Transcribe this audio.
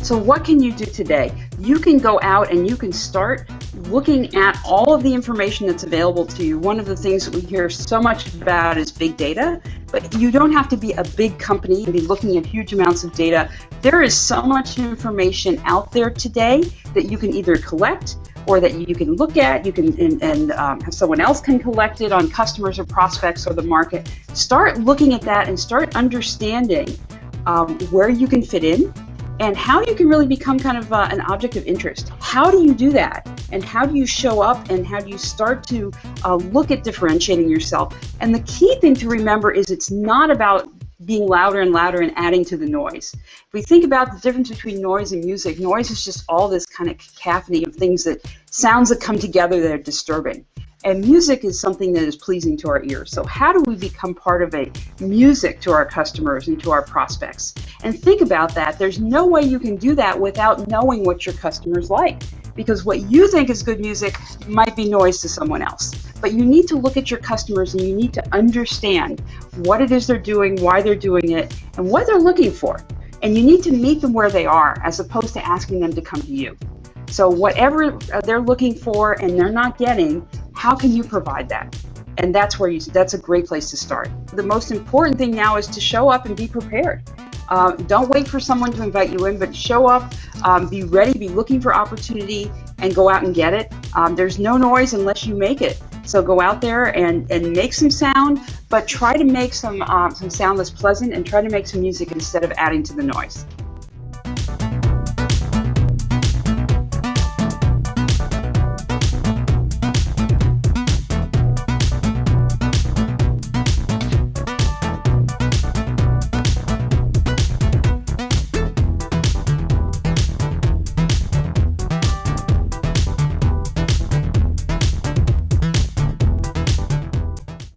So what can you do today? You can go out and you can start looking at all of the information that's available to you. One of the things that we hear so much about is big data, but you don't have to be a big company and be looking at huge amounts of data. There is so much information out there today that you can either collect or that you can look at, you can have someone else can collect it on customers or prospects or the market. Start looking at that and start understanding where you can fit in and how you can really become kind of an object of interest. How do you do that? And how do you show up and how do you start to look at differentiating yourself? And the key thing to remember is it's not about being louder and louder and adding to the noise. If we think about the difference between noise and music, noise is just all this kind of cacophony of things sounds that come together that are disturbing. And music is something that is pleasing to our ears. So how do we become part of a music to our customers and to our prospects? And think about that. There's no way you can do that without knowing what your customers like. Because what you think is good music might be noise to someone else. But you need to look at your customers and you need to understand what it is they're doing, why they're doing it, and what they're looking for. And you need to meet them where they are as opposed to asking them to come to you. So whatever they're looking for and they're not getting, how can you provide that? And that's a great place to start. The most important thing now is to show up and be prepared. Don't wait for someone to invite you in, but show up, be ready, be looking for opportunity, and go out and get it. There's no noise unless you make it. So go out there and make some sound, but try to make some sound that's pleasant and try to make some music instead of adding to the noise.